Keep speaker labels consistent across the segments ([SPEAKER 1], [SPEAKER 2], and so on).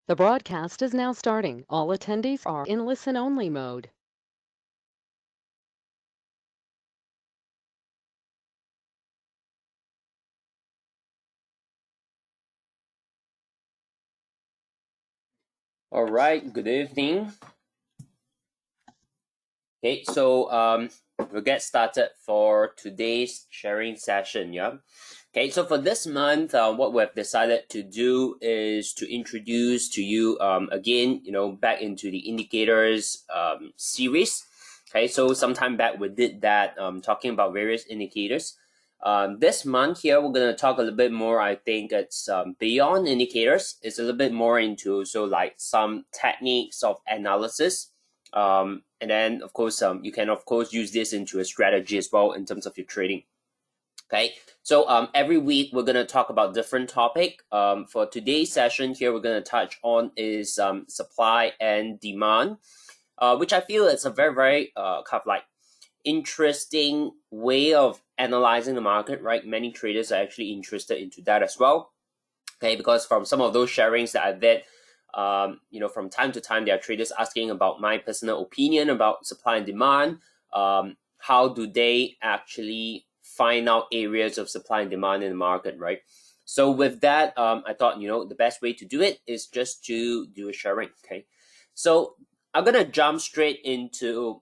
[SPEAKER 1] The broadcast is now starting. All attendees are in listen-only mode.
[SPEAKER 2] All right, good evening. Okay, so we'll get started for today's sharing session, yeah? Okay, so for this month, what we've decided to do is to introduce to you again, back into the indicators series. Okay, so sometime back we did that talking about various indicators. This month here, we're going to talk a little bit more. I think it's beyond indicators. It's a little bit more into like some techniques of analysis. And then, of course, you can, of course, use this into a strategy as well in terms of your trading. Okay, so every week we're going to talk about different topic. For today's session here, we're going to touch on is supply and demand, which I feel is a very, very kind of like interesting way of analyzing the market, right? Many traders are actually interested into that as well. Okay, because from some of those sharings that I did, from time to time, there are traders asking about my personal opinion about supply and demand. How do they actually find out areas of supply and demand in the market, right? So with that, I thought, the best way to do it is just to do a sharing, okay? So I'm going to jump straight into,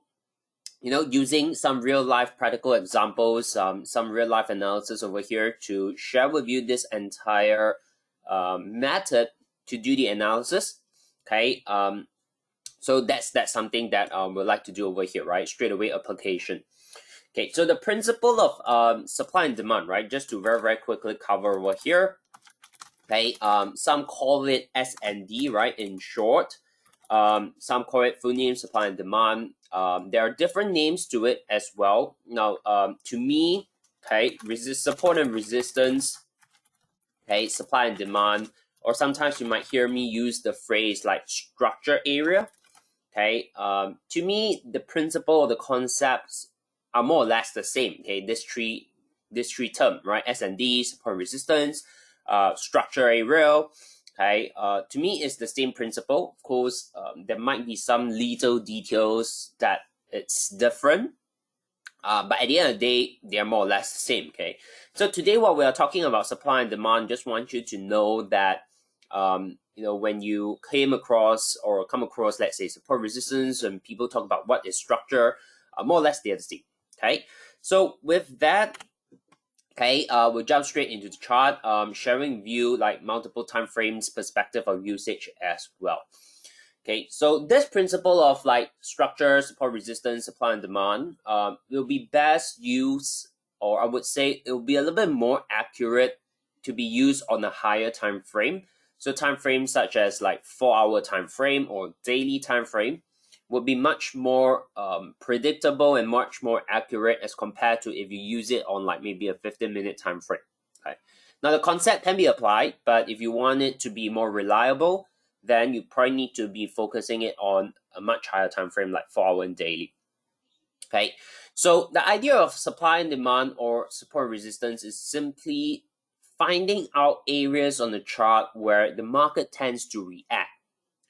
[SPEAKER 2] using some real life practical examples, some real life analysis over here to share with you this entire method to do the analysis. Okay, so that's something that we'd like to do over here, right? Straight away application. Okay, so the principle of supply and demand, right? Just to very, very quickly cover over here. Okay, some call it S&D, right? In short, some call it full name supply and demand. There are different names to it as well. Now, to me, okay, support and resistance, okay, supply and demand, or sometimes you might hear me use the phrase like structure area. Okay, to me, the principle or the concepts are more or less the same. Okay, this three term, right? S&D, support and resistance, structure area. Okay, to me, it's the same principle. Of course, there might be some little details that it's different. But at the end of the day, they're more or less the same, okay? So today, what we are talking about supply and demand, just want you to know that, when you come across, let's say, support resistance, and people talk about what is structure, more or less they're the same, okay? So with that, okay, we'll jump straight into the chart, sharing view like multiple time frames perspective of usage as well. Okay, so this principle of like structure, support, resistance, supply and demand will be best used, or I would say it will be a little bit more accurate to be used on a higher time frame. So time frames such as like 4-hour time frame or daily time frame would be much more predictable and much more accurate as compared to if you use it on like maybe a 15-minute time frame. Okay. Now the concept can be applied, but if you want it to be more reliable, then you probably need to be focusing it on a much higher time frame like 4-hour and daily. Okay, so the idea of supply and demand or support resistance is simply finding out areas on the chart where the market tends to react.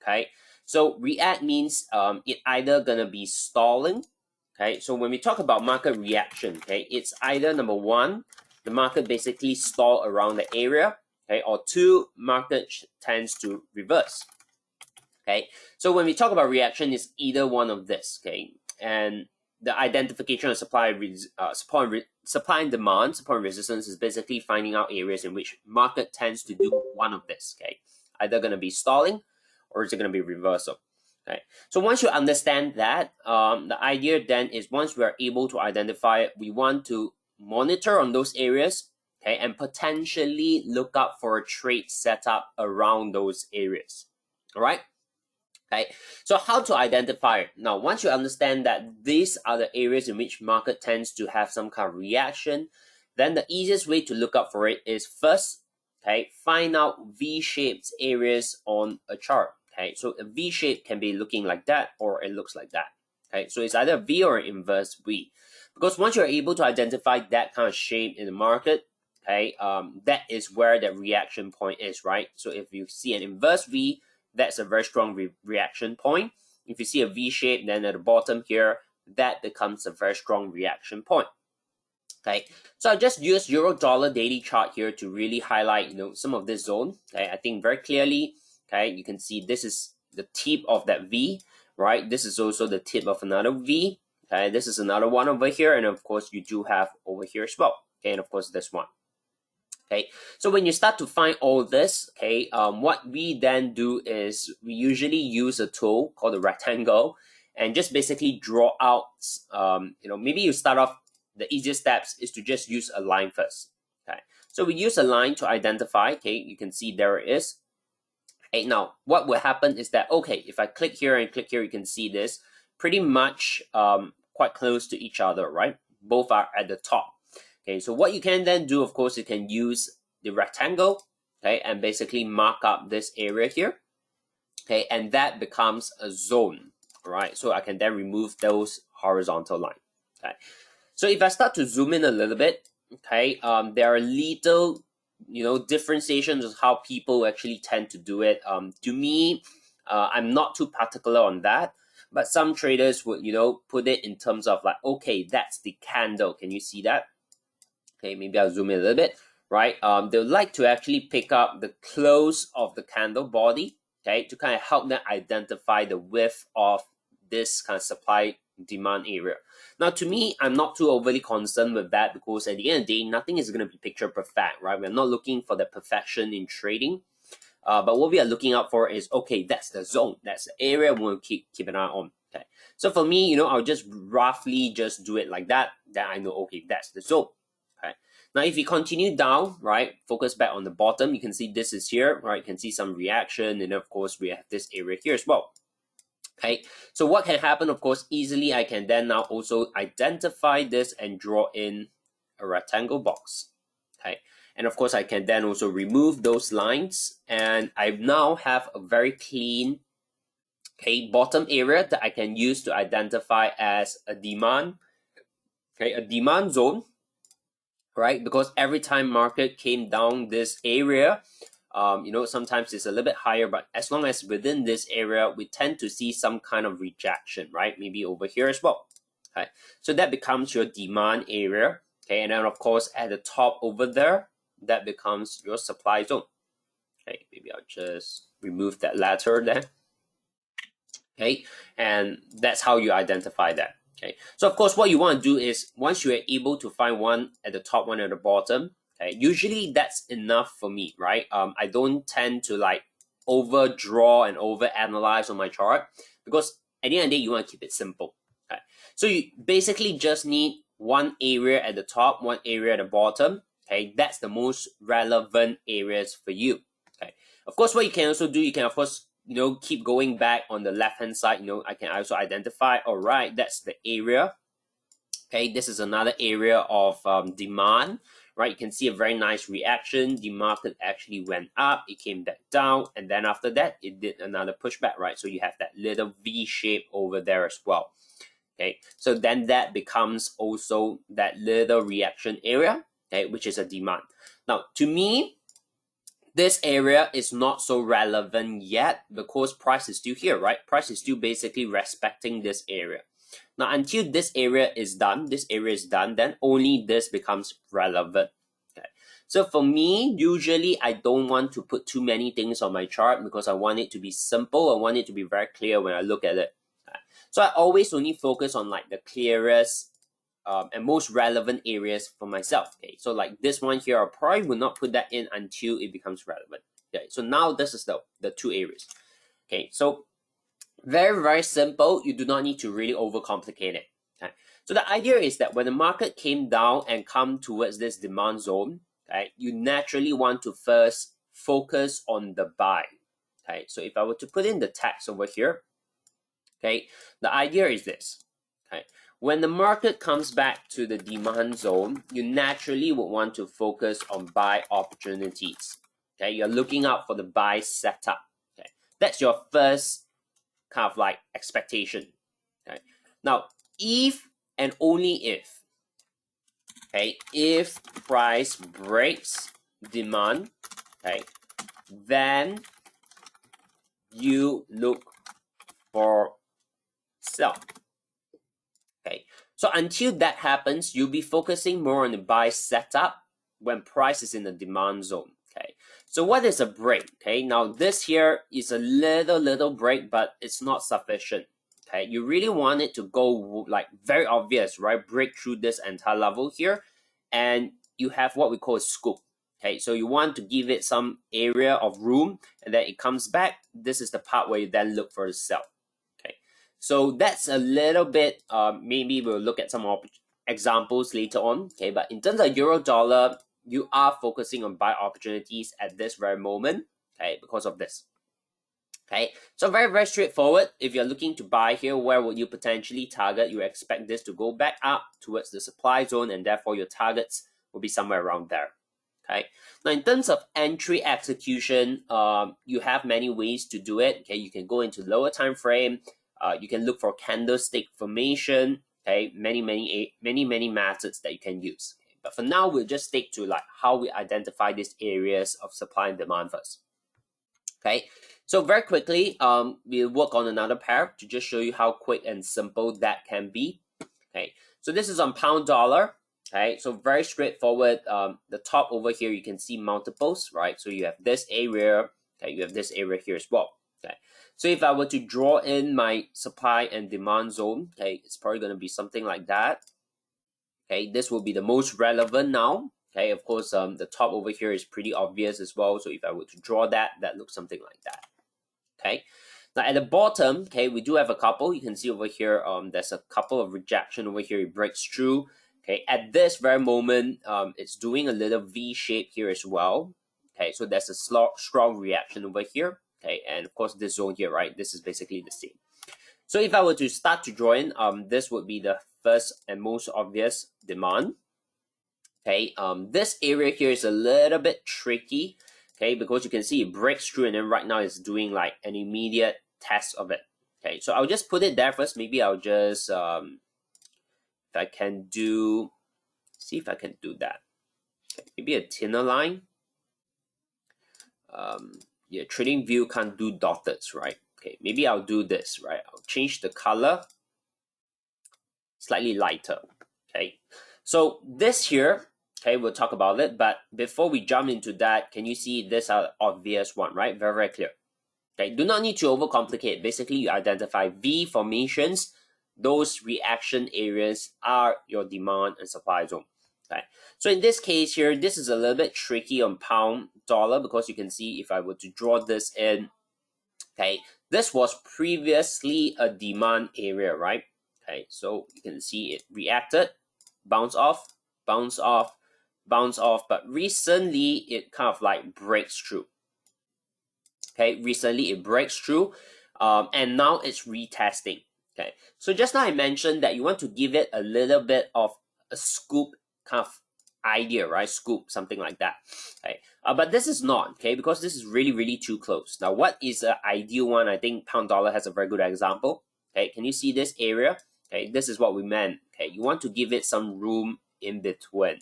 [SPEAKER 2] Okay, so react means it either gonna be stalling. Okay, so when we talk about market reaction, okay, it's either number one, the market basically stall around the area, okay, or two, market tends to reverse. Okay, so when we talk about reaction, it's either one of this. Okay, and the identification of supply and demand, support and resistance is basically finding out areas in which market tends to do one of this. Okay, either going to be stalling or is it going to be reversal. Okay, so once you understand that, the idea then is once we are able to identify it, we want to monitor on those areas, okay, and potentially look out for a trade setup around those areas. All right. Okay, so how to identify it? Now, once you understand that these are the areas in which market tends to have some kind of reaction, then the easiest way to look up for it is first, okay, find out V-shaped areas on a chart. Okay, so a V shape can be looking like that or it looks like that. Okay, so it's either a V or an inverse V. Because once you're able to identify that kind of shape in the market, okay, that is where the reaction point is, right? So if you see an inverse V, that's a very strong reaction point. If you see a V shape, then at the bottom here, that becomes a very strong reaction point. Okay, so I just use euro dollar daily chart here to really highlight, some of this zone. Okay, I think very clearly. Okay, you can see this is the tip of that V, right? This is also the tip of another V. Okay, this is another one over here, and of course you do have over here as well. Okay, and of course this one. Okay, so when you start to find all this, okay, what we then do is we usually use a tool called the rectangle, and just basically draw out. Maybe you start off. The easiest steps is to just use a line first. Okay, so we use a line to identify. Okay, you can see there it is. Okay, now what will happen is that, okay, if I click here and click here, you can see this pretty much quite close to each other, right? Both are at the top. Okay, so what you can then do, of course, you can use the rectangle, okay, and basically mark up this area here. Okay, and that becomes a zone, right? So I can then remove those horizontal lines. Okay. So if I start to zoom in a little bit, okay, there are little, differentiations of how people actually tend to do it. To me, I'm not too particular on that, but some traders would, put it in terms of like, okay, that's the candle. Can you see that? Okay, maybe I'll zoom in a little bit, right? They would like to actually pick up the close of the candle body, okay, to kind of help them identify the width of this kind of supply demand area. Now, to me, I'm not too overly concerned with that because at the end of the day, nothing is going to be picture perfect, right? We're not looking for the perfection in trading. But what we are looking out for is, okay, that's the zone. That's the area we want to keep an eye on. Okay. So for me, I'll just roughly just do it like that. Then I know, okay, that's the zone. Okay. Now, if you continue down, right, focus back on the bottom, you can see this is here, right? You can see some reaction. And of course, we have this area here as well. Okay, so what can happen, of course, easily I can then now also identify this and draw in a rectangle box. Okay, and of course I can then also remove those lines, and I now have a very clean, okay, bottom area that I can use to identify as a demand, okay, a demand zone, right? Because every time market came down this area, sometimes it's a little bit higher, but as long as within this area, we tend to see some kind of rejection, right? Maybe over here as well. Okay, so that becomes your demand area. Okay, and then of course at the top over there, that becomes your supply zone. Okay, maybe I'll just remove that letter there. Okay, and that's how you identify that. Okay, so of course what you want to do is once you are able to find one at the top, one at the bottom, okay, usually that's enough for me, right? I don't tend to like overdraw and over analyze on my chart because at the end of the day you want to keep it simple. Okay, so you basically just need one area at the top, one area at the bottom. Okay, that's the most relevant areas for you. Okay, of course what you can also do, you can of course keep going back on the left hand side. I can also identify, all right, that's the area. Okay, this is another area of demand, right? You can see a very nice reaction. The market actually went up, it came back down, and then after that it did another pushback, right? So you have that little V shape over there as well. Okay, so then that becomes also that little reaction area, okay, which is a demand. Now to me, this area is not so relevant yet because price is still here, right? Price is still basically respecting this area. Now, until this area is done, then only this becomes relevant. Okay. So for me, usually I don't want to put too many things on my chart because I want it to be simple. I want it to be very clear when I look at it. Okay. So I always only focus on like the clearest and most relevant areas for myself. Okay, so like this one here, I probably will not put that in until it becomes relevant. Okay, so now this is the two areas. Okay, so very, very simple. You do not need to really overcomplicate it. Okay, so the idea is that when the market came down and come towards this demand zone, okay, you naturally want to first focus on the buy. Okay, so if I were to put in the text over here, okay, the idea is this. Okay, when the market comes back to the demand zone, you naturally would want to focus on buy opportunities. Okay, you're looking out for the buy setup. Okay, that's your first kind of like expectation. Okay, now if and only if, okay, if price breaks demand, okay, then you look for sell. Okay, so until that happens, you'll be focusing more on the buy setup when price is in the demand zone. Okay, so what is a break? Okay, now this here is a little break, but it's not sufficient. Okay, you really want it to go like very obvious, right? Break through this entire level here, and you have what we call a scoop. Okay, so you want to give it some area of room, and then it comes back. This is the part where you then look for the sell. Okay, so that's a little bit. Maybe we'll look at some examples later on. Okay, but in terms of euro dollar, you are focusing on buy opportunities at this very moment. Okay, because of this. Okay, so very straightforward. If you're looking to buy here, where would you potentially target? You expect this to go back up towards the supply zone, and therefore your targets will be somewhere around there. Okay, now in terms of entry execution, you have many ways to do it. Okay, you can go into lower time frame. You can look for candlestick formation. Okay, many methods that you can use. Okay, but for now, we'll just stick to like how we identify these areas of supply and demand first. Okay, so very quickly, we'll work on another pair to just show you how quick and simple that can be. Okay, so this is on pound dollar. Okay, so very straightforward. The top over here, you can see multiples, right? So you have this area. Okay, you have this area here as well. Okay, so if I were to draw in my supply and demand zone, okay, it's probably going to be something like that. Okay, this will be the most relevant now. Okay, of course, the top over here is pretty obvious as well. So if I were to draw that, that looks something like that. Okay, now at the bottom, okay, we do have a couple. You can see over here, there's a couple of rejection over here. It breaks through. Okay, at this very moment, it's doing a little V shape here as well. Okay, so there's a strong reaction over here. Okay, and of course this zone here, right? This is basically the same. So if I were to start to draw in, this would be the first and most obvious demand. Okay, this area here is a little bit tricky. Okay, because you can see it breaks through, and then right now it's doing like an immediate test of it. Okay, so I'll just put it there first. Maybe I'll just if I can do, see if I can do that. Okay, maybe a thinner line. Yeah, trading view can't do dotted, right? Okay, maybe I'll do this, right? I'll change the color slightly lighter. Okay, so this here, okay, we'll talk about it. But before we jump into that, can you see this obvious one, right? Very clear. Okay, do not need to overcomplicate. Basically, you identify V formations. Those reaction areas are your demand and supply zone. Okay, so in this case here, this is a little bit tricky on pound dollar because you can see if I were to draw this in, okay, this was previously a demand area, right? Okay, so you can see it reacted, bounce off, bounce off, bounce off, but recently it kind of like breaks through. Okay, recently it breaks through, and now it's retesting. Okay, so just now I mentioned that you want to give it a little bit of a scoop kind of idea, right? Scoop, something like that. Okay, but this is not, okay, because this is really too close. Now, what is an ideal one? I think pound dollar has a very good example. Okay, can you see this area? Okay, this is what we meant. Okay, you want to give it some room in between.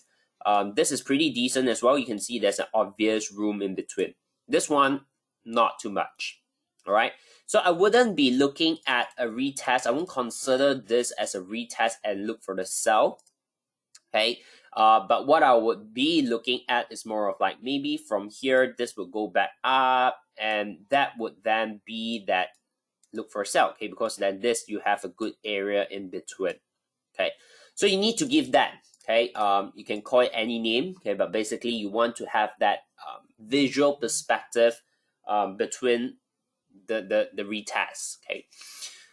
[SPEAKER 2] This is pretty decent as well. You can see there's an obvious room in between. This one, not too much. All right, so I wouldn't be looking at a retest. I won't consider this as a retest and look for the sell. Okay, but what I would be looking at is more of like maybe from here this will go back up, and that would then be that look for a sell. Okay, because then this you have a good area in between. Okay, so you need to give that. Okay, you can call it any name. Okay, but basically you want to have that visual perspective between the retests. Okay,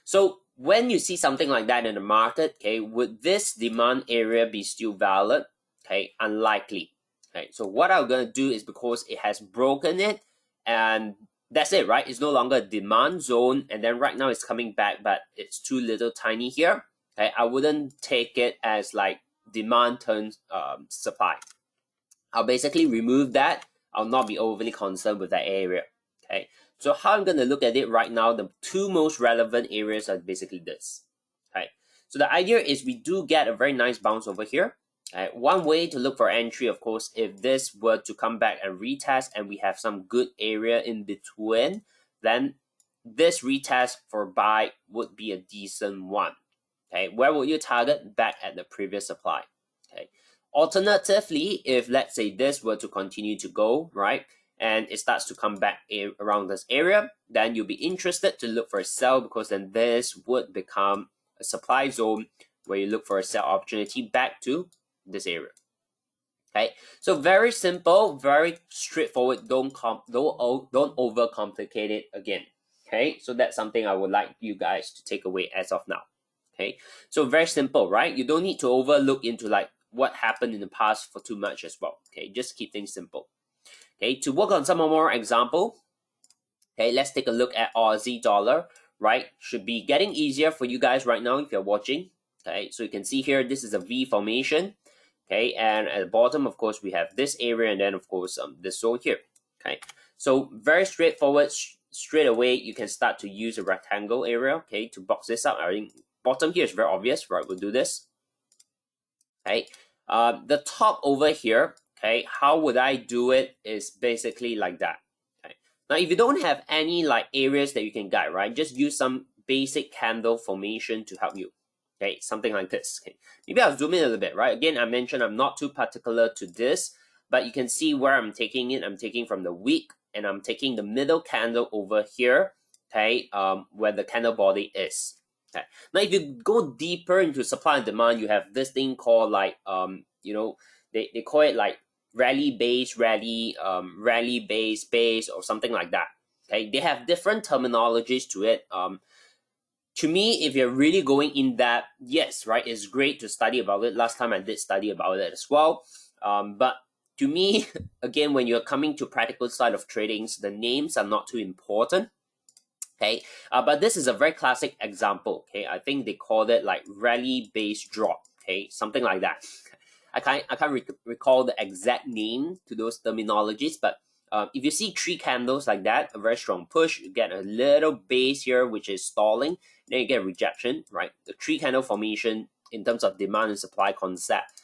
[SPEAKER 2] so when you see something like that in the market, okay, would this demand area be still valid? Okay, unlikely. Okay, so what I'm gonna do is because it has broken it, and that's it, right? It's no longer a demand zone, and then right now it's coming back, but it's too little tiny here. Okay, I wouldn't take it as like demand turns supply. I'll basically remove that. I'll not be overly concerned with that area. Okay, so how I'm going to look at it right now, the two most relevant areas are basically this. Okay, so the idea is we do get a very nice bounce over here. Okay, one way to look for entry, of course, if this were to come back and retest and we have some good area in between, then this retest for buy would be a decent one. Okay, where will you target? Back at the previous supply. Okay, alternatively, if let's say this were to continue to go, right, and it starts to come back around this area, then you'll be interested to look for a sell, because then this would become a supply zone where you look for a sell opportunity back to this area. Okay, so very simple, very straightforward. Don't overcomplicate it again. Okay, so that's something I would like you guys to take away as of now. Okay, so very simple, right? You don't need to overlook into like what happened in the past for too much as well. Okay, just keep things simple. Okay, to work on some more example, okay, let's take a look at Aussie dollar, right? Should be getting easier for you guys right now if you're watching. Okay, so you can see here, this is a V formation. Okay, and at the bottom, of course, we have this area, and then of course this zone here. Okay, so very straightforward. Straight away, you can start to use a rectangle area, okay, to box this up. I think bottom here is very obvious, right? We'll do this. Okay, the top over here, okay, how would I do it is basically like that. Okay, now if you don't have any like areas that you can guide, right, just use some basic candle formation to help you. Okay, something like this. Okay, maybe I'll zoom in a little bit, right? Again, I mentioned I'm not too particular to this, but you can see where I'm taking it. I'm taking from the week, and I'm taking the middle candle over here, okay, where the candle body is. Okay. Now, if you go deeper into supply and demand, you have this thing called like, you know, they call it like rally base, rally base, or something like that. Okay, they have different terminologies to it. To me, if you're really going in that, yes, right, it's great to study about it. Last time I did study about it as well. But to me, again, when you're coming to practical side of tradings, the names are not too important. Okay, but this is a very classic example. Okay, I think they called it like rally base drop. Okay, something like that. I can't recall the exact name to those terminologies, but if you see 3 candles like that, a very strong push, you get a little base here which is stalling, then you get rejection, right? The 3 candle formation in terms of demand and supply concept,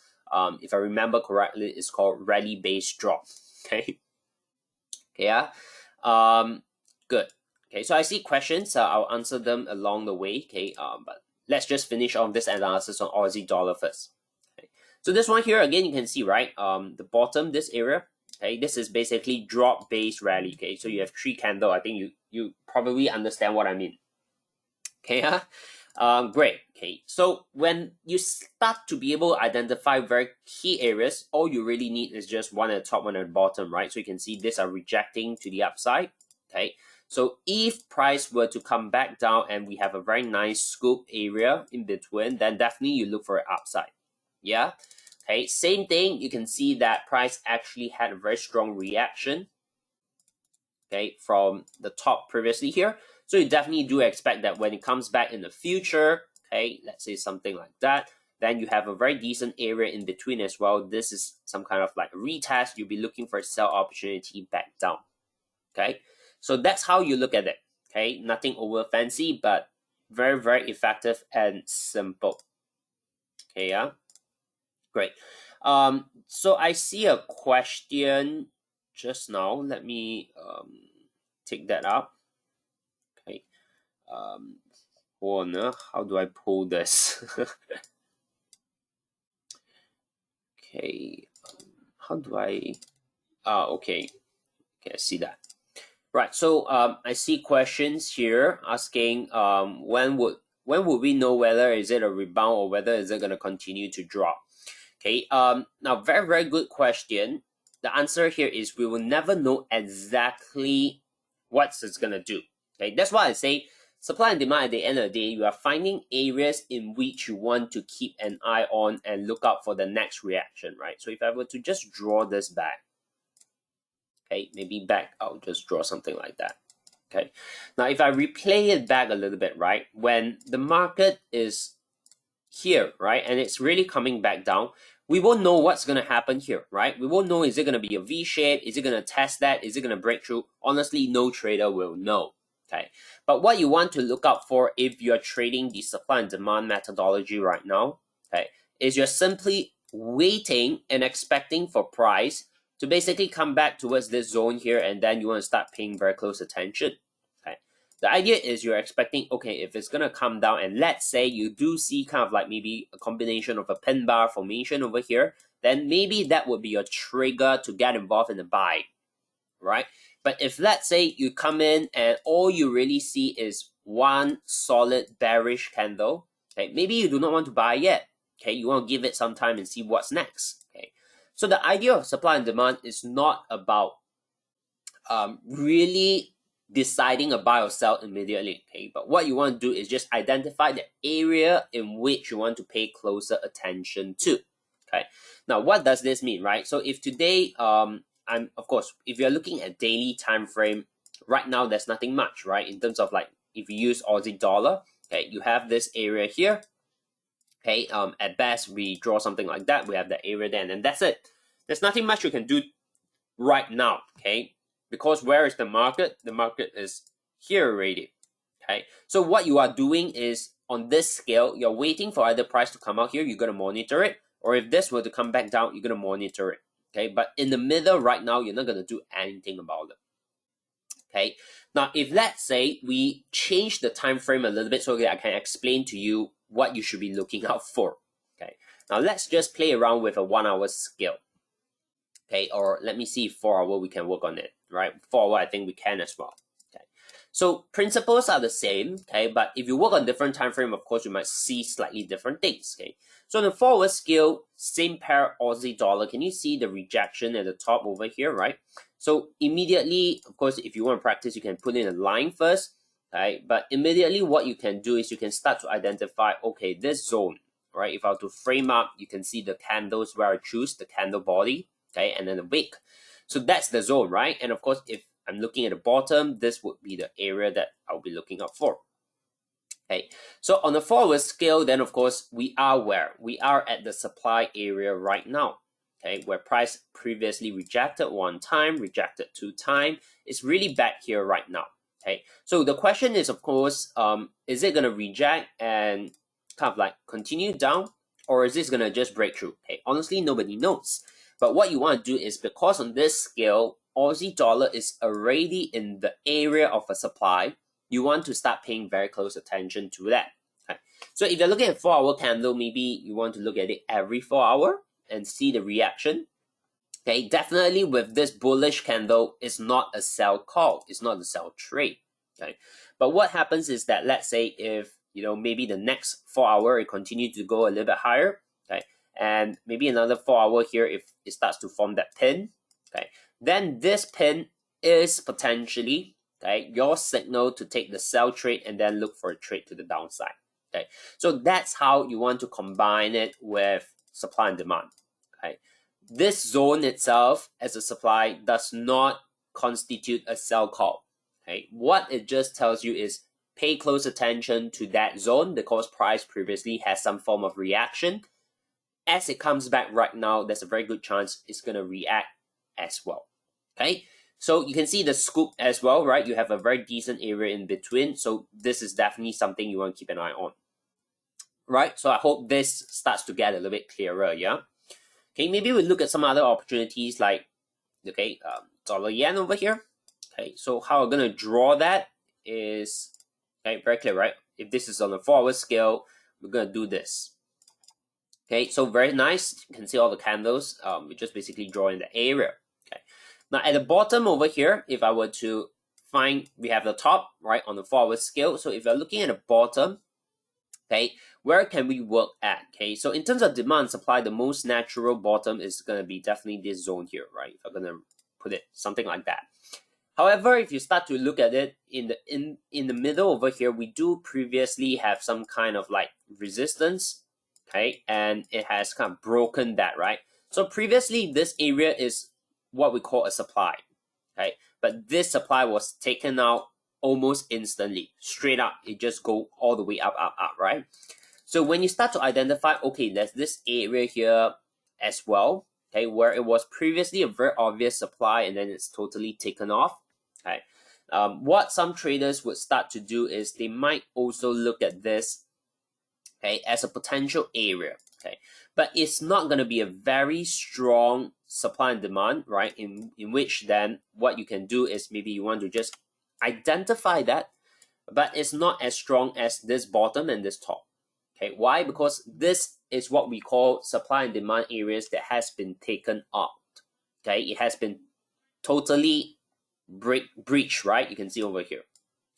[SPEAKER 2] if I remember correctly, is called rally base drop. Okay, okay, yeah, good. Okay, so I see questions. I'll answer them along the way. Okay, but let's just finish off this analysis on Aussie dollar first. Okay, so this one here again, you can see, right? The bottom, this area. Okay, this is basically drop base rally. Okay, so you have 3 candle. I think you probably understand what I mean. Okay, great. Okay, so when you start to be able to identify very key areas, all you really need is just one at the top, one at the bottom, right? So you can see these are rejecting to the upside. Okay, so if price were to come back down and we have a very nice scoop area in between, then definitely you look for an upside. Yeah. Okay, same thing. You can see that price actually had a very strong reaction, okay, from the top previously here. So you definitely do expect that when it comes back in the future, okay, let's say something like that, then you have a very decent area in between as well. This is some kind of like a retest. You'll be looking for a sell opportunity back down. Okay, so that's how you look at it. Okay, nothing over fancy, but very, very effective and simple. Okay, yeah, great. So I see a question just now. Let me take that up. Okay, hold on, how do I pull this? Okay, how do I? Okay, I see that. Right, so I see questions here asking when would we know whether is it a rebound or whether is it going to continue to drop? Okay, now very, very good question. The answer here is we will never know exactly what it's going to do. Okay, that's why I say supply and demand at the end of the day, you are finding areas in which you want to keep an eye on and look out for the next reaction, right? So if I were to just draw this back, okay, maybe back, I'll just draw something like that. Okay, now if I replay it back a little bit, right, when the market is here, right, and it's really coming back down, we won't know what's going to happen here, right? We won't know, is it going to be a V shape? Is it going to test that? Is it going to break through? Honestly, no trader will know. Okay, but what you want to look out for if you're trading the supply and demand methodology right now, okay, is you're simply waiting and expecting for price to basically come back towards this zone here, and then you want to start paying very close attention. Okay, The idea is you're expecting, okay, if it's gonna come down, and let's say you do see kind of like maybe a combination of a pin bar formation over here, then maybe that would be a trigger to get involved in the buy, right? But if let's say you come in and all you really see is one solid bearish candle, okay, maybe you do not want to buy yet. Okay, you want to give it some time and see what's next. Okay, so the idea of supply and demand is not about really deciding a buy or sell immediately. Okay, but what you want to do is just identify the area in which you want to pay closer attention to. Okay, now what does this mean, right? So if today I'm of course, if you're looking at daily time frame, right now there's nothing much, right? In terms of like if you use Aussie dollar, okay, you have this area here. Okay, at best we draw something like that. We have the area there, and then that's it. There's nothing much you can do right now. Okay, because where is the market? The market is here already. Okay, so what you are doing is on this scale, you're waiting for either price to come out here. You're gonna monitor it, or if this were to come back down, you're gonna monitor it. Okay, but in the middle right now, you're not gonna do anything about it. Okay, now if let's say we change the time frame a little bit so that I can explain to you what you should be looking out for. Okay, now let's just play around with a 1 hour scale. Okay, or let me see 4 hour we can work on it, right? 4 hour I think we can as well. Okay, so principles are the same, okay, but if you work on different time frame, of course you might see slightly different things. Okay, so on the 4 hour scale, same pair Aussie dollar, can you see the rejection at the top over here, right? So immediately, of course, if you want to practice, you can put in a line first, right? But immediately what you can do is you can start to identify, okay, this zone, right? If I were to frame up, you can see the candles where I choose the candle body, okay, and then the wick. So that's the zone, right? And of course, if I'm looking at the bottom, this would be the area that I'll be looking out for. Okay, so on the 4 hour scale, then of course, we are where? We are at the supply area right now. Okay, where price previously rejected 1 time, rejected 2 times, it's really back here right now. Okay, so the question is, of course, is it gonna reject and kind of like continue down, or is this gonna just break through? Okay, honestly, nobody knows. But what you want to do is, because on this scale, Aussie dollar is already in the area of a supply, you want to start paying very close attention to that. Okay, so if you're looking at 4 hour candle, maybe you want to look at it every 4 hour and see the reaction. Okay, definitely with this bullish candle, it's not a sell call, it's not a sell trade. Okay, but what happens is that, let's say if maybe the next 4 hour it continues to go a little bit higher, okay, and maybe another 4 hour here, if it starts to form that pin, okay, then this pin is potentially, okay, your signal to take the sell trade and then look for a trade to the downside. Okay, so that's how you want to combine it with supply and demand. Okay, this zone itself as a supply does not constitute a sell call. Okay, what it just tells you is pay close attention to that zone because price previously has some form of reaction. As it comes back right now, there's a very good chance it's going to react as well. Okay, so you can see the scoop as well, right? You have a very decent area in between, so this is definitely something you want to keep an eye on. Right, so I hope this starts to get a little bit clearer, yeah? Okay, maybe we look at some other opportunities like, okay, dollar yen over here. Okay, so how we're going to draw that is, okay, very clear, right? If this is on a 4 hour scale, we're going to do this. Okay, so very nice. You can see all the candles. We're just basically drawing the area. Okay, now at the bottom over here, if I were to find, we have the top, right, on the 4 hour scale. So if you're looking at the bottom, okay, where can we work at? Okay, so in terms of demand supply, the most natural bottom is going to be definitely this zone here, right? If I'm going to put it something like that. However, if you start to look at it in the middle over here, we do previously have some kind of like resistance, okay, and it has kind of broken that, right? So previously this area is what we call a supply, okay, but this supply was taken out almost instantly, straight up. It just go all the way up, right? So when you start to identify, okay, there's this area here as well, okay, where it was previously a very obvious supply and then it's totally taken off, okay. What some traders would start to do is they might also look at this, okay, as a potential area, okay, but it's not going to be a very strong supply and demand, right? In which then what you can do is maybe you want to just identify that, but it's not as strong as this bottom and this top. Okay, why? Because this is what we call supply and demand areas that has been taken out. Okay, it has been totally breached, right? You can see over here.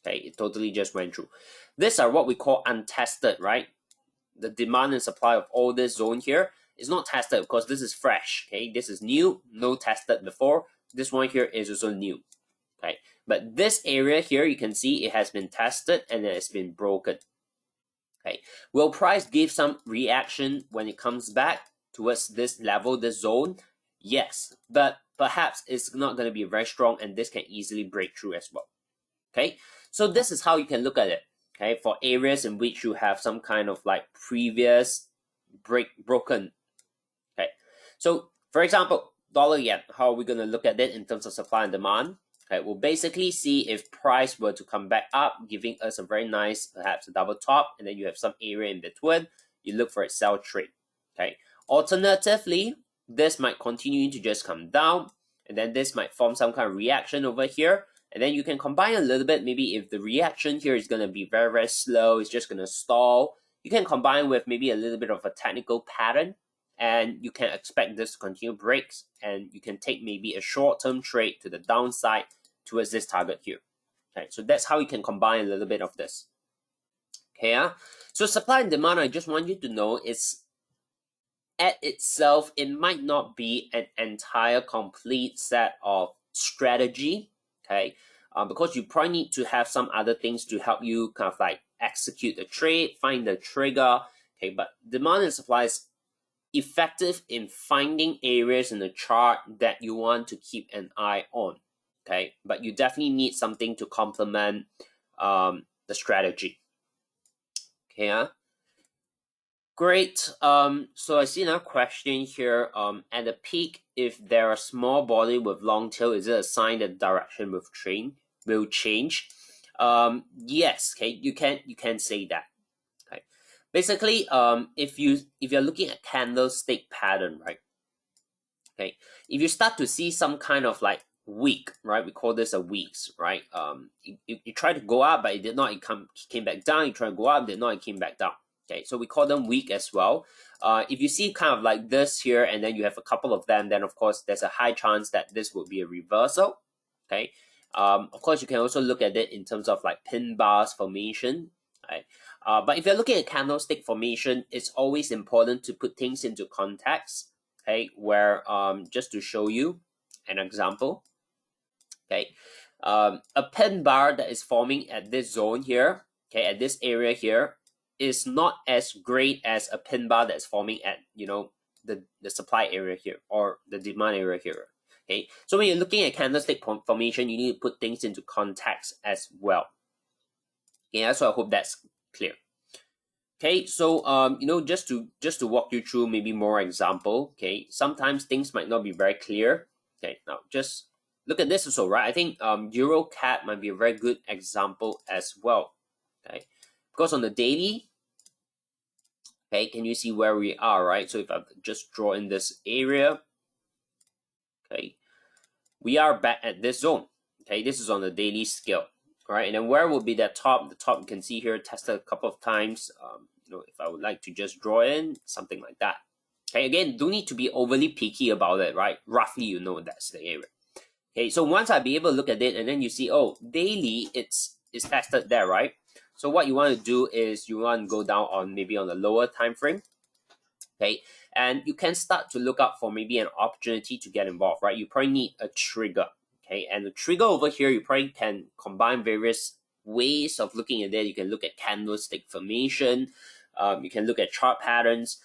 [SPEAKER 2] Okay, it totally just went through. These are what we call untested, right? The demand and supply of all this zone here is not tested because this is fresh. Okay, this is new, no tested before. This one here is also new. Okay, but this area here, you can see it has been tested and it has been broken. Okay, will price give some reaction when it comes back towards this level, this zone? Yes, but perhaps it's not going to be very strong and this can easily break through as well. Okay, so this is how you can look at it. Okay, for areas in which you have some kind of like previous broken. Okay, so for example, dollar yen, how are we going to look at it in terms of supply and demand? Okay, we'll basically see if price were to come back up, giving us a very nice, perhaps a double top, and then you have some area in between. You look for a sell trade. Okay, alternatively, this might continue to just come down, and then this might form some kind of reaction over here. And then you can combine a little bit. Maybe if the reaction here is going to be very, very slow, it's just going to stall, you can combine with maybe a little bit of a technical pattern, and you can expect this to continue breaks, and you can take maybe a short-term trade to the downside towards this target here. Okay, so that's how you can combine a little bit of this. Okay, so supply and demand, I just want you to know, it's at itself, it might not be an entire complete set of strategy. Okay, because you probably need to have some other things to help you kind of like execute the trade, find the trigger. Okay, but demand and supply is effective in finding areas in the chart that you want to keep an eye on. Okay, but you definitely need something to complement the strategy. Okay, great. So I see another question here. At the peak, if there are small body with long tail, is it a sign that direction will change? Yes. Okay, you can say that. Okay, basically, if you're looking at candlestick pattern, right? Okay, if you start to see some kind of like weak, right? We call this a weeks, right? You try to go up, but it did not. It came back down. You try to go up, did not. It came back down. Okay, so we call them weak as well. If you see kind of like this here, and then you have a couple of them, then of course there's a high chance that this will be a reversal. Okay, of course you can also look at it in terms of like pin bars formation. Right? But if you're looking at candlestick formation, it's always important to put things into context. Okay, where just to show you an example. Okay, a pin bar that is forming at this zone here, okay, at this area here, is not as great as a pin bar that's forming at, you know, the supply area here or the demand area here. Okay, so when you're looking at candlestick formation, you need to put things into context as well. Okay, so I hope that's clear. Okay, so you know, just to walk you through maybe more example. Okay, sometimes things might not be very clear. Okay, now just look at this also, right? I think EURUSD might be a very good example as well. Okay, because on the daily, okay, can you see where we are, right? So if I just draw in this area, okay, we are back at this zone. Okay, this is on the daily scale. All right, and then where will be that top? The top you can see here, tested a couple of times. You know, if I would like to just draw in something like that. Okay, again, don't need to be overly picky about it, right? Roughly, you know that's the area. Okay, so once I be able to look at it, and then you see, oh, daily it's tested there, right? So what you want to do is you want to go down on maybe on the lower time frame. Okay, and you can start to look up for maybe an opportunity to get involved, right? You probably need a trigger. Okay, and the trigger over here, you probably can combine various ways of looking at it. You can look at candlestick formation. You can look at chart patterns.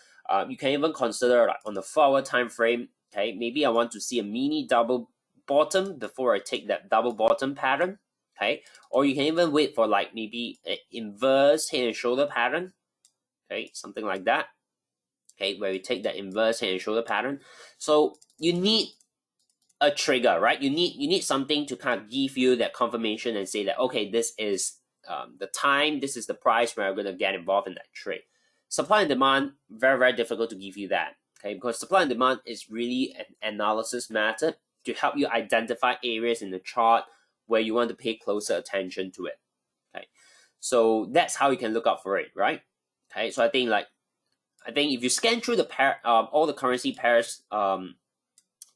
[SPEAKER 2] You can even consider like on the 4-hour time frame. Okay, maybe I want to see a mini double bottom before I take that double bottom pattern. Okay, or you can even wait for like maybe an inverse head and shoulder pattern. Okay, something like that. Okay, where you take that inverse head and shoulder pattern. So you need a trigger, right? You need something to kind of give you that confirmation and say that, okay, this is the time, this is the price where I'm going to get involved in that trade. Supply and demand, very, very difficult to give you that, okay? Because supply and demand is really an analysis method to help you identify areas in the chart where you want to pay closer attention to it, okay? So that's how you can look out for it, right? Okay, so I think if you scan through the pair, all the currency pairs,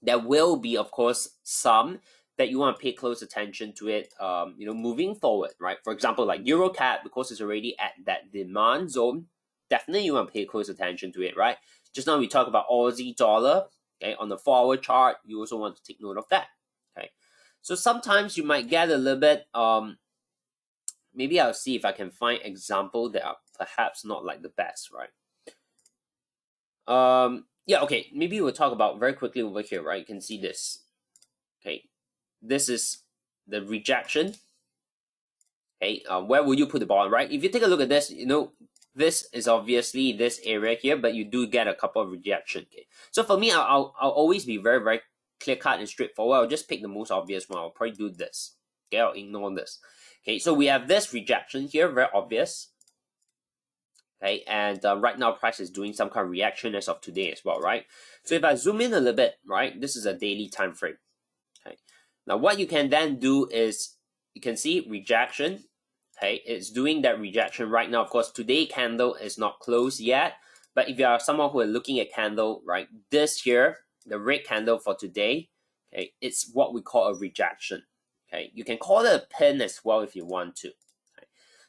[SPEAKER 2] there will be, of course, some that you want to pay close attention to it, moving forward, right? For example, like EURUSD, because it's already at that demand zone, definitely you want to pay close attention to it, right? Just now we talked about Aussie dollar, okay? On the 4-hour chart, you also want to take note of that, okay? So sometimes you might get a little bit, maybe I'll see if I can find examples that are perhaps not like the best, right? Yeah, okay, maybe we'll talk about very quickly over here, right? You can see this, okay? This is the rejection, okay? Where will you put the ball, right? If you take a look at this, this is obviously this area here, but you do get a couple of rejection, okay? So for me, I'll always be very, very clear-cut and straightforward. I'll just pick the most obvious one. I'll probably do this, okay? I'll ignore this. Okay, so we have this rejection here, very obvious. Okay, and right now price is doing some kind of reaction as of today as well, right? So if I zoom in a little bit, right, this is a daily time frame. Okay, now what you can then do is you can see rejection. Okay, it's doing that rejection right now. Of course, today candle is not closed yet, but if you are someone who are looking at candle, right, this here, the red candle for today, okay, it's what we call a rejection. Okay, you can call it a pin as well if you want to.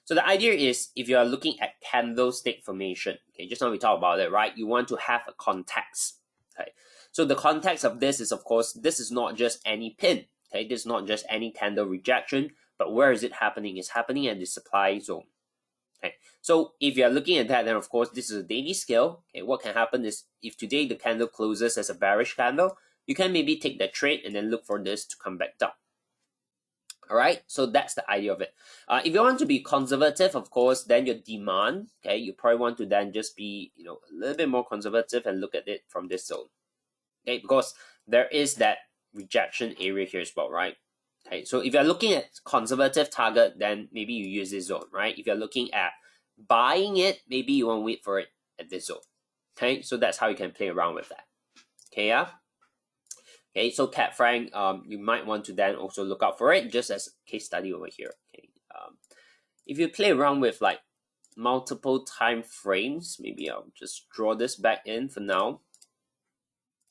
[SPEAKER 2] So the idea is if you are looking at candlestick formation, okay, just now we talked about it, right? You want to have a context, okay? So the context of this is, of course, this is not just any pin, okay? This is not just any candle rejection, but where is it happening? It's happening at the supply zone, okay? So if you are looking at that, then of course, this is a daily scale, okay? What can happen is if today the candle closes as a bearish candle, you can maybe take that trade and then look for this to come back down. All right, so that's the idea of it. If you want to be conservative, of course, then your demand, okay, you probably want to then just be, a little bit more conservative and look at it from this zone, okay, because there is that rejection area here as well, right? Okay, so if you're looking at conservative target, then maybe you use this zone, right? If you're looking at buying it, maybe you want to wait for it at this zone, okay? So that's how you can play around with that, okay, yeah? Okay, so Cat Frank, you might want to then also look out for it, just as a case study over here. Okay, if you play around with like multiple time frames, maybe I'll just draw this back in for now.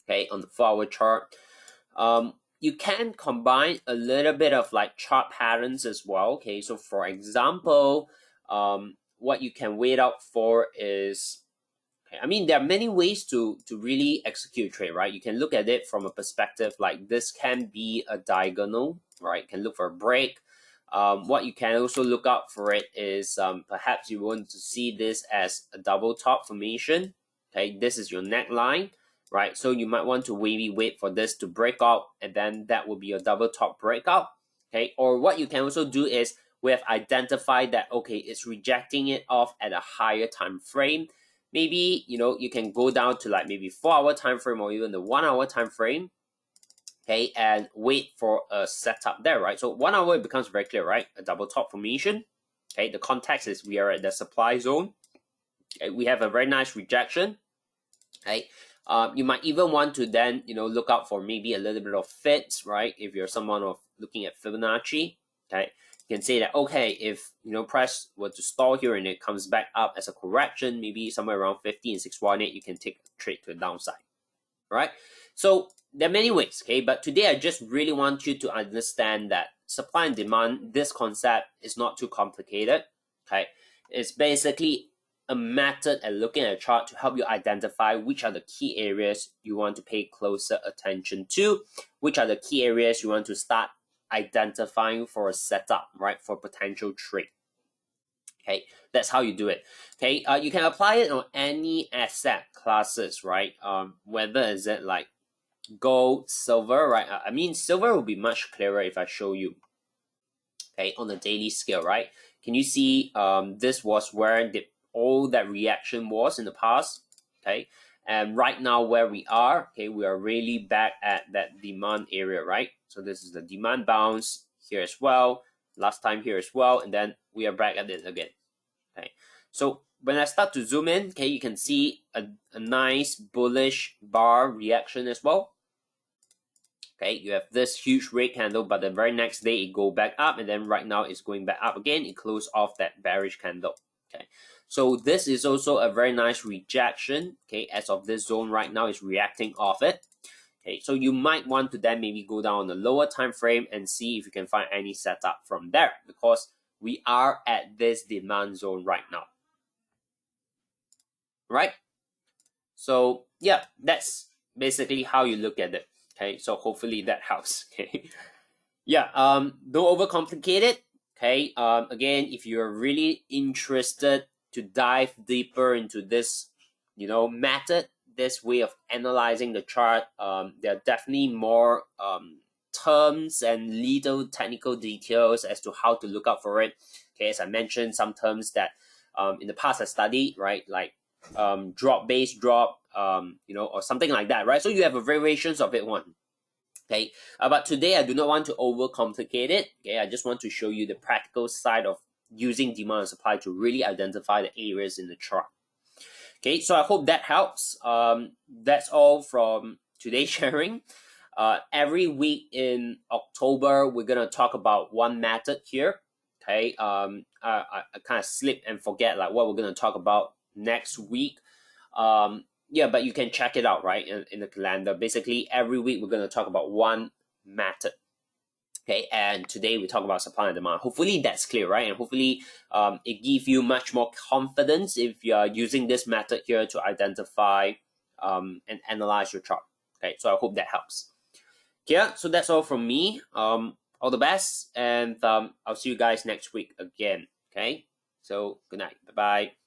[SPEAKER 2] Okay, on the 4-hour chart, you can combine a little bit of like chart patterns as well. Okay, so for example, what you can wait out for is, I mean, there are many ways to really execute a trade, right? You can look at it from a perspective like this can be a diagonal, right? You can look for a break. What you can also look out for it is perhaps you want to see this as a double top formation. Okay, this is your neckline, right? So you might want to maybe wait for this to break out, and then that will be a double top breakout. Okay, or what you can also do is we have identified that, okay, it's rejecting it off at a higher time frame. Maybe, you can go down to like maybe 4-hour time frame or even the 1-hour time frame, okay, and wait for a setup there, right? So 1 hour, it becomes very clear, right? A double top formation, okay? The context is we are at the supply zone, okay? We have a very nice rejection, okay? You might even want to then, look out for maybe a little bit of fits, right? If you're someone of looking at Fibonacci, okay? You can say that, okay, if price were to stall here and it comes back up as a correction, maybe somewhere around 50 and 618, you can take a trade to the downside, right? So there are many ways, okay, but today I just really want you to understand that supply and demand, this concept is not too complicated, okay? It's basically a method at looking at a chart to help you identify which are the key areas you want to pay closer attention to, which are the key areas you want to start identifying for a setup, right, for potential trade. Okay, that's how you do it. Okay, you can apply it on any asset classes, right? Whether is it like gold, silver, right? I mean, silver will be much clearer if I show you. Okay, on the daily scale, right? Can you see this was where all that reaction was in the past? Okay, and right now where we are, okay, we are really back at that demand area, right? So this is the demand bounce here as well, last time here as well, and then we are back at it again. Okay, so when I start to zoom in, okay, you can see a nice bullish bar reaction as well. Okay, you have this huge red candle, but the very next day it go back up, and then right now it's going back up again. It closed off that bearish candle. Okay, so this is also a very nice rejection. Okay, as of this zone right now is reacting off it. Okay, so you might want to then maybe go down on the lower time frame and see if you can find any setup from there, because we are at this demand zone right now. Right? So yeah, that's basically how you look at it. Okay, so hopefully that helps. Okay. Yeah, don't overcomplicate it. Okay. Again, if you're really interested to dive deeper into this, method, this way of analyzing the chart, there are definitely more terms and little technical details as to how to look out for it. Okay, as I mentioned, some terms that in the past I studied, right, like drop base drop, or something like that, right? So you have a variations of it one. Okay, but today I do not want to overcomplicate it. Okay, I just want to show you the practical side of using demand and supply to really identify the areas in the chart. Okay, so I hope that helps. That's all from today's sharing. Every week in October, we're gonna talk about one method here. Okay, I kind of slip and forget like what we're gonna talk about next week. Yeah, but you can check it out, right, in the calendar. Basically, every week we're going to talk about one method. Okay, and today we talk about supply and demand. Hopefully that's clear, right? And hopefully it gives you much more confidence if you are using this method here to identify and analyze your chart. Okay, so I hope that helps. Yeah, so that's all from me. All the best, and I'll see you guys next week again. Okay, so good night. Bye-bye.